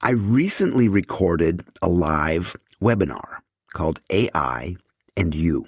I recently recorded a live webinar called AI and You.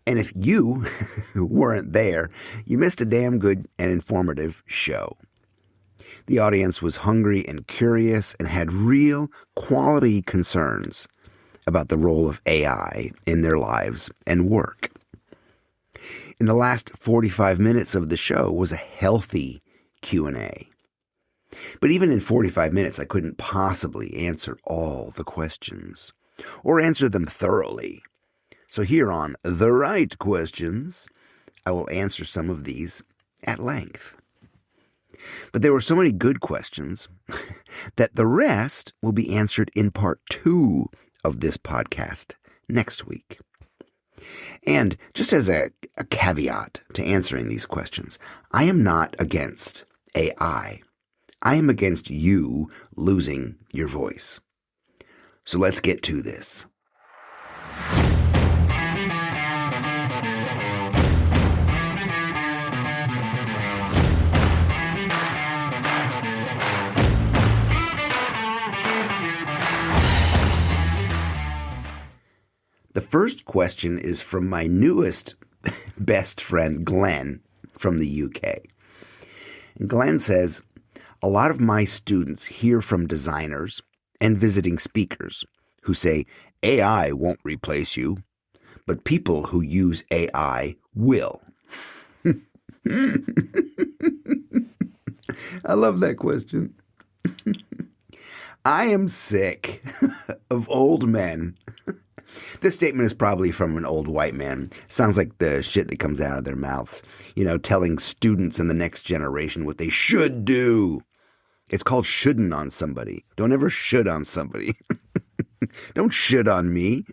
And if you weren't there, you missed a damn good and informative show. The audience was hungry and curious and had real quality concerns about the role of AI in their lives and work. In the last 45 minutes of the show was a healthy Q&A. But even in 45 minutes, I couldn't possibly answer all the questions or answer them thoroughly. So here on The Right Questions, I will answer some of these at length. But there were so many good questions that the rest will be answered in part 2 of this podcast next week. And just as a caveat to answering these questions, I am not against AI. I am against you losing your voice. So let's get to this. The first question is from my newest best friend, Glenn, from the UK. And Glenn says, a lot of my students hear from designers and visiting speakers who say, AI won't replace you, but people who use AI will. I love that question. I am sick of old men. This statement is probably from an old white man. Sounds like the shit that comes out of their mouths. Telling students in the next generation what they should do. It's called shouldn't on somebody. Don't ever should on somebody. Don't should on me.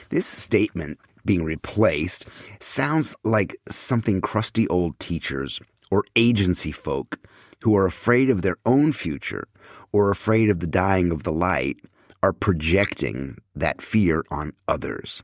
This statement being replaced sounds like something crusty old teachers or agency folk who are afraid of their own future or afraid of the dying of the light are projecting that fear on others.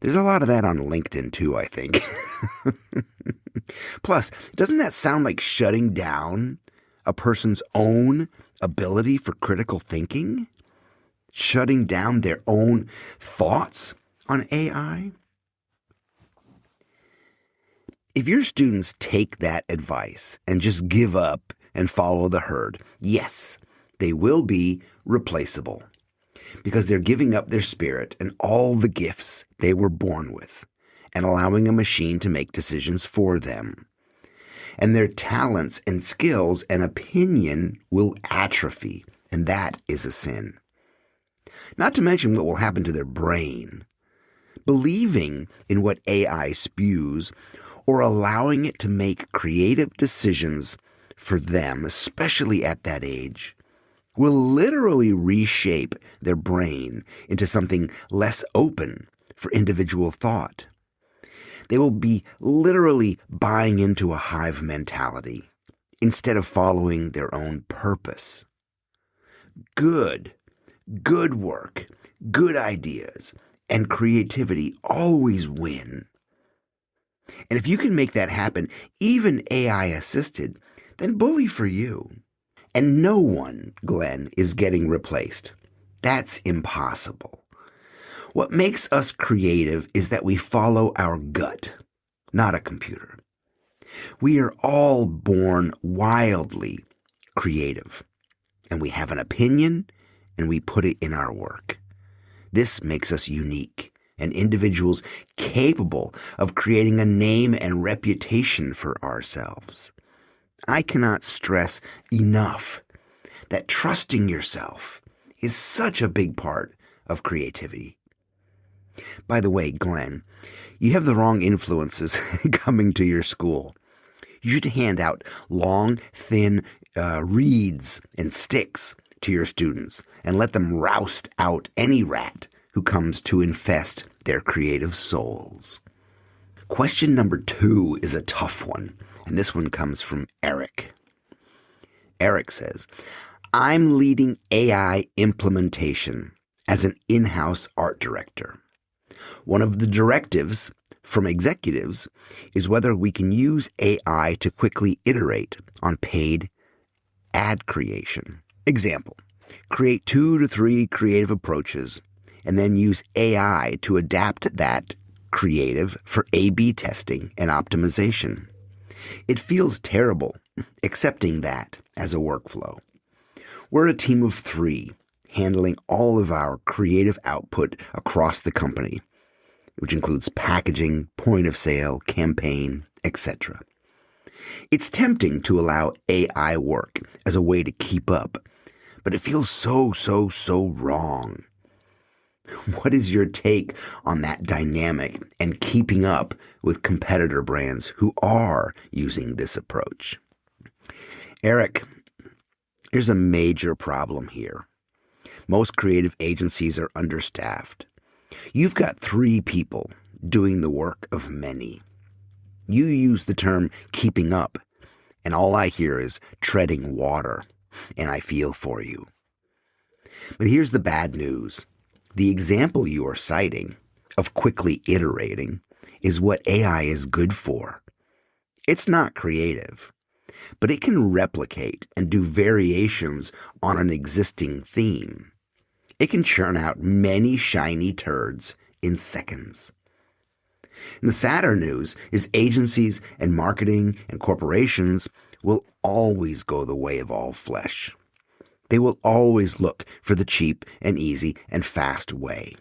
There's a lot of that on LinkedIn too, I think. Plus, doesn't that sound like shutting down a person's own ability for critical thinking? Shutting down their own thoughts on AI? If your students take that advice and just give up and follow the herd, yes, they will be replaceable. Because they're giving up their spirit and all the gifts they were born with and allowing a machine to make decisions for them. And their talents and skills and opinion will atrophy, and that is a sin. Not to mention what will happen to their brain. Believing in what AI spews or allowing it to make creative decisions for them, especially at that age, will literally reshape their brain into something less open for individual thought. They will be literally buying into a hive mentality instead of following their own purpose. Good work, good ideas, and creativity always win. And if you can make that happen, even AI assisted, then bully for you. And no one, Glenn, is getting replaced. That's impossible. What makes us creative is that we follow our gut, not a computer. We are all born wildly creative, and we have an opinion, and we put it in our work. This makes us unique and individuals capable of creating a name and reputation for ourselves. I cannot stress enough that trusting yourself is such a big part of creativity. By the way, Glenn, you have the wrong influences coming to your school. You should hand out long, thin reeds and sticks to your students and let them roust out any rat who comes to infest their creative souls. Question number 2 is a tough one, and this one comes from Eric. Eric says, I'm leading AI implementation as an in-house art director. One of the directives from executives is whether we can use AI to quickly iterate on paid ad creation. Example, create 2 to 3 creative approaches and then use AI to adapt that creative for A/B testing and optimization. It feels terrible accepting that as a workflow. We're a team of 3 handling all of our creative output across the company, which includes packaging, point of sale, campaign, etc. It's tempting to allow AI work as a way to keep up, but it feels so wrong. What is your take on that dynamic and keeping up with competitor brands who are using this approach? Eric, there's a major problem here. Most creative agencies are understaffed. You've got 3 people doing the work of many. You use the term keeping up, and all I hear is treading water, and I feel for you. But here's the bad news. The example you are citing of quickly iterating is what AI is good for. It's not creative, but it can replicate and do variations on an existing theme. It can churn out many shiny turds in seconds. And the sadder news is agencies and marketing and corporations will always go the way of all flesh. They will always look for the cheap and easy and fast way.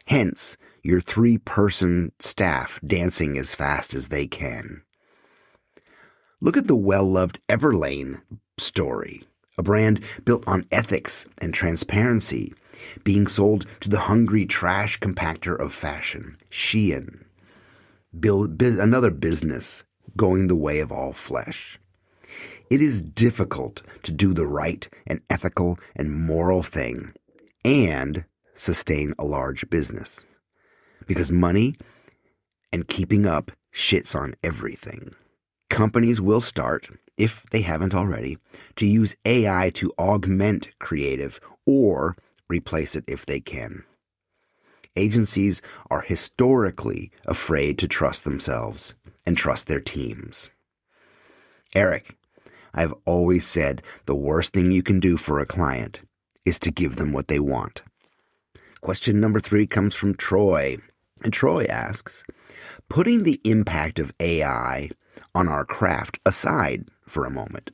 Hence, your 3-person staff dancing as fast as they can. Look at the well-loved Everlane story, a brand built on ethics and transparency, being sold to the hungry trash compactor of fashion, Shein. Another business going the way of all flesh. It is difficult to do the right and ethical and moral thing and sustain a large business because money and keeping up shits on everything. Companies will start, if they haven't already, to use AI to augment creative or replace it if they can. Agencies are historically afraid to trust themselves and trust their teams. Eric, I've always said the worst thing you can do for a client is to give them what they want. Question number 3 comes from Troy. And Troy asks, putting the impact of AI on our craft aside for a moment,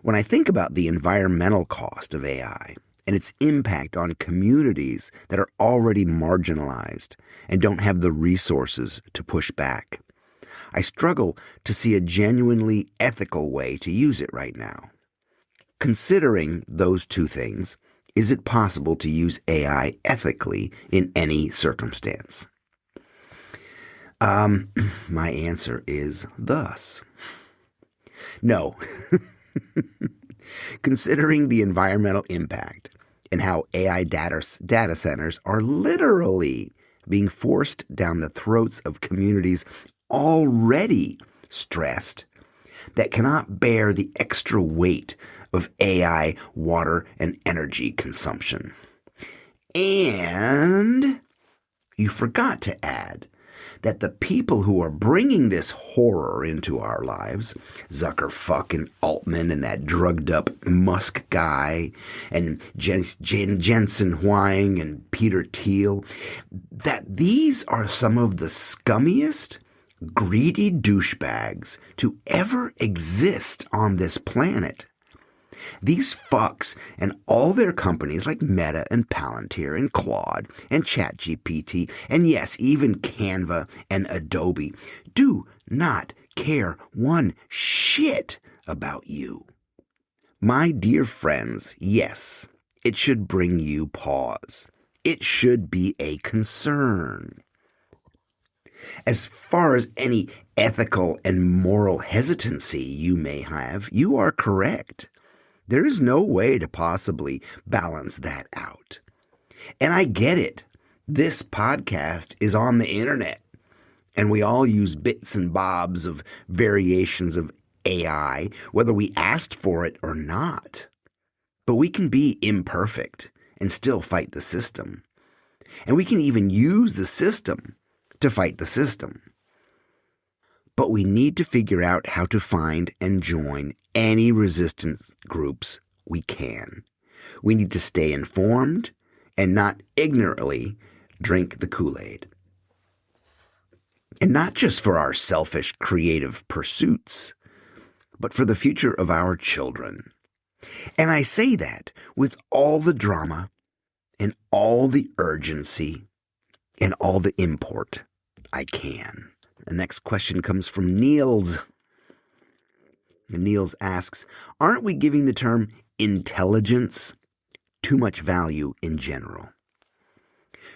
when I think about the environmental cost of AI and its impact on communities that are already marginalized and don't have the resources to push back, I struggle to see a genuinely ethical way to use it right now. Considering those 2 things, is it possible to use AI ethically in any circumstance? My answer is thus. No. Considering the environmental impact and how AI data centers are literally being forced down the throats of communities already stressed that cannot bear the extra weight of AI water and energy consumption. And you forgot to add that the people who are bringing this horror into our lives, Zucker fucking Altman and that drugged up Musk guy and Jensen Huang and Peter Thiel, that these are some of the scummiest, greedy douchebags to ever exist on this planet. These fucks and all their companies like Meta and Palantir and Claude and ChatGPT and yes, even Canva and Adobe do not care one shit about you. My dear friends, yes, it should bring you pause. It should be a concern. As far as any ethical and moral hesitancy you may have, you are correct. There is no way to possibly balance that out. And I get it. This podcast is on the internet, and we all use bits and bobs of variations of AI, whether we asked for it or not. But we can be imperfect and still fight the system. And we can even use the system to fight the system. But we need to figure out how to find and join any resistance groups we can. We need to stay informed and not ignorantly drink the Kool-Aid. And not just for our selfish creative pursuits, but for the future of our children. And I say that with all the drama and all the urgency and all the import I can. The next question comes from Niels. And Niels asks, aren't we giving the term intelligence too much value in general?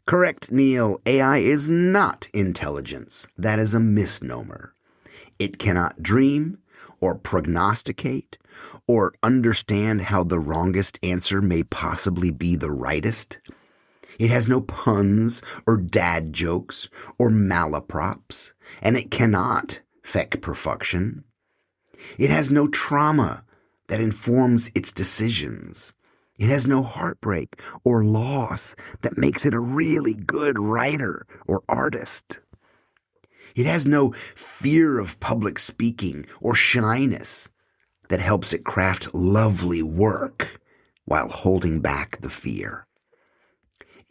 Correct, Neil. AI is not intelligence. That is a misnomer. It cannot dream or prognosticate or understand how the wrongest answer may possibly be the rightest. It has no puns or dad jokes or malaprops, and it cannot feck perfection. It has no trauma that informs its decisions. It has no heartbreak or loss that makes it a really good writer or artist. It has no fear of public speaking or shyness that helps it craft lovely work while holding back the fear.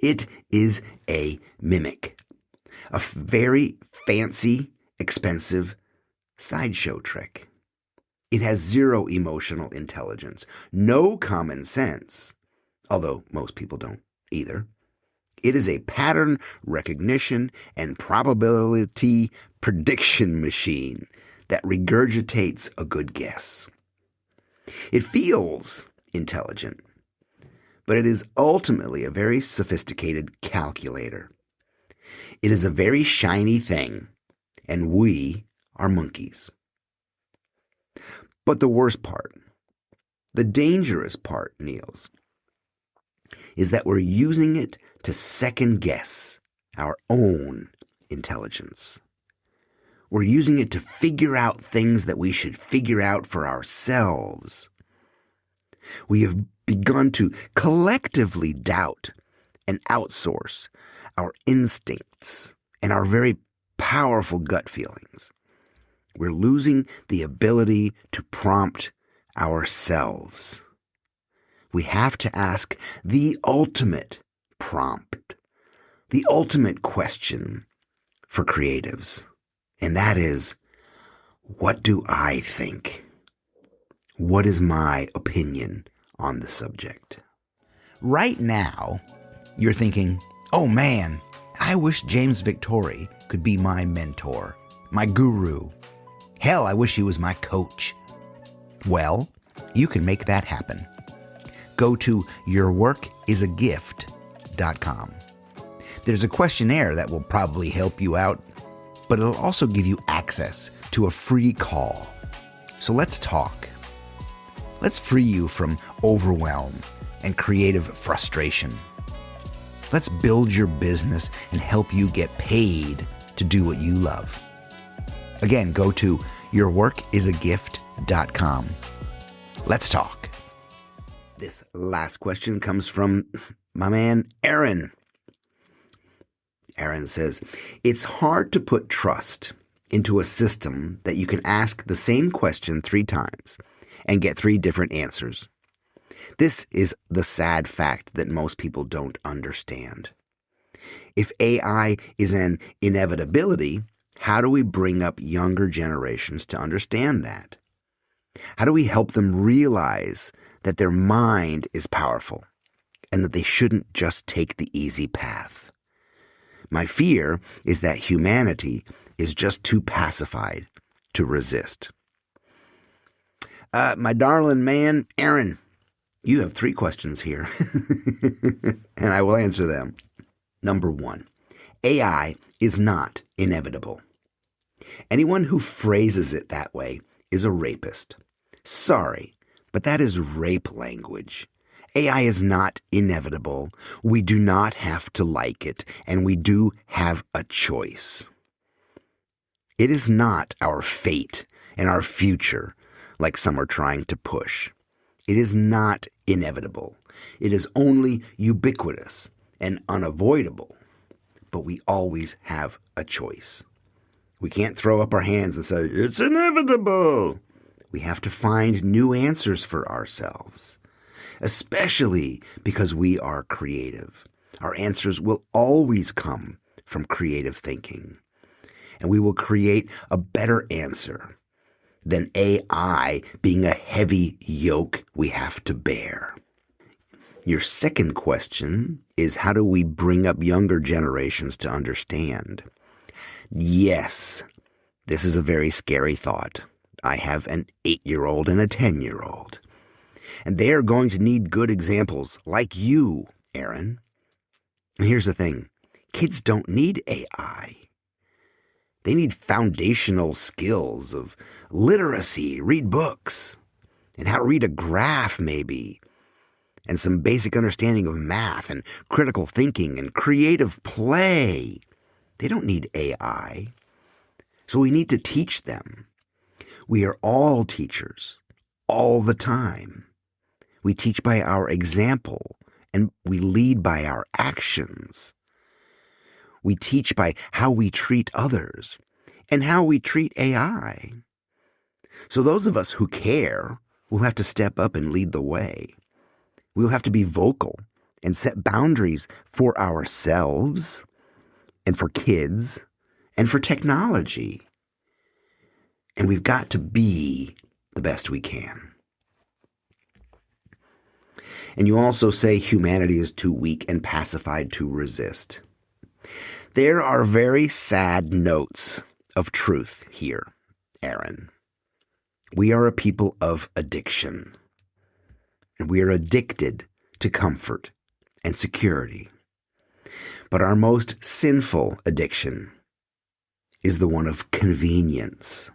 It is a mimic, a very fancy, expensive sideshow trick. It has zero emotional intelligence, no common sense, although most people don't either. It is a pattern recognition and probability prediction machine that regurgitates a good guess. It feels intelligent, but it is ultimately a very sophisticated calculator. It is a very shiny thing, and we are monkeys. But the worst part, the dangerous part, Niels, is that we're using it to second guess our own intelligence. We're using it to figure out things that we should figure out for ourselves. We have begun to collectively doubt and outsource our instincts and our very powerful gut feelings. We're losing the ability to prompt ourselves. We have to ask the ultimate prompt, the ultimate question for creatives. And that is, what do I think? What is my opinion on the subject? Right now, you're thinking, oh man, I wish James Victori could be my mentor, my guru. Hell, I wish he was my coach. Well, you can make that happen. Go to yourworkisagift.com. There's a questionnaire that will probably help you out, but it'll also give you access to a free call. So let's talk. Let's free you from overwhelm and creative frustration. Let's build your business and help you get paid to do what you love. Again, go to yourworkisagift.com. Let's talk. This last question comes from my man, Aaron. Aaron says, it's hard to put trust into a system that you can ask the same question 3 times and get 3 different answers. This is the sad fact that most people don't understand. If AI is an inevitability, how do we bring up younger generations to understand that? How do we help them realize that their mind is powerful and that they shouldn't just take the easy path? My fear is that humanity is just too pacified to resist. My darling man, Aaron, you have 3 questions here, and I will answer them. Number 1, AI is not inevitable. Anyone who phrases it that way is a rapist. Sorry, but that is rape language. AI is not inevitable. We do not have to like it, and we do have a choice. It is not our fate and our future, like some are trying to push. It is not inevitable. It is only ubiquitous and unavoidable. But we always have a choice. We can't throw up our hands and say, it's inevitable. We have to find new answers for ourselves. especially because we are creative. Our answers will always come from creative thinking, and we will create a better answer than AI being a heavy yoke we have to bear. Your second question is, how do we bring up younger generations to understand? Yes, this is a very scary thought. I have an 8-year-old and a 10-year-old. And they are going to need good examples like you, Aaron. And here's the thing. Kids don't need AI. They need foundational skills of literacy, read books, and how to read a graph maybe, and some basic understanding of math and critical thinking and creative play. They don't need AI. So we need to teach them. We are all teachers, all the time. We teach by our example, and we lead by our actions. We teach by how we treat others and how we treat AI. So those of us who care will have to step up and lead the way. We'll have to be vocal and set boundaries for ourselves and for kids and for technology. And we've got to be the best we can. And you also say humanity is too weak and pacified to resist. There are very sad notes of truth here, Aaron. We are a people of addiction. And we are addicted to comfort and security. But our most sinful addiction is the one of convenience.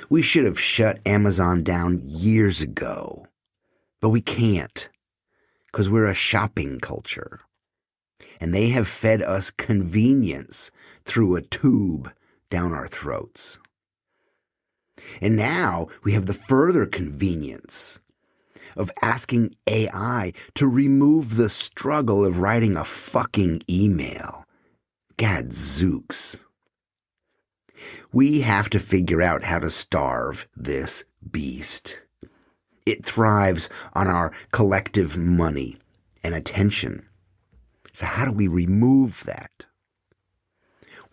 We should have shut Amazon down years ago, but we can't because we're a shopping culture. And they have fed us convenience through a tube down our throats. And now we have the further convenience of asking AI to remove the struggle of writing a fucking email. Gadzooks. We have to figure out how to starve this beast. It thrives on our collective money and attention. So how do we remove that?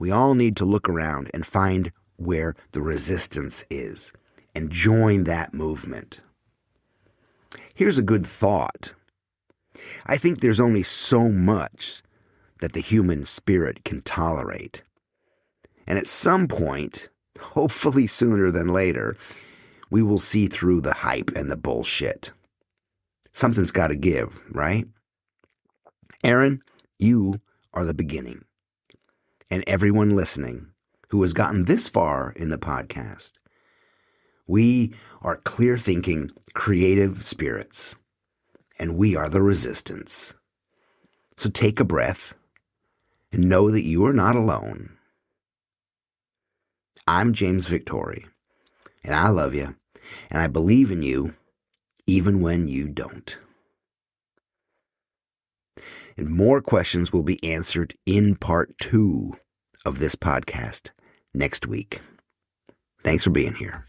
We all need to look around and find where the resistance is and join that movement. Here's a good thought. I think there's only so much that the human spirit can tolerate. And at some point, hopefully sooner than later, we will see through the hype and the bullshit. Something's got to give, right? Aaron, you are the beginning. And everyone listening who has gotten this far in the podcast, we are clear-thinking, creative spirits, and we are the resistance. So take a breath and know that you are not alone. I'm James Victori, and I love you, and I believe in you even when you don't. And more questions will be answered in part 2 of this podcast next week. Thanks for being here.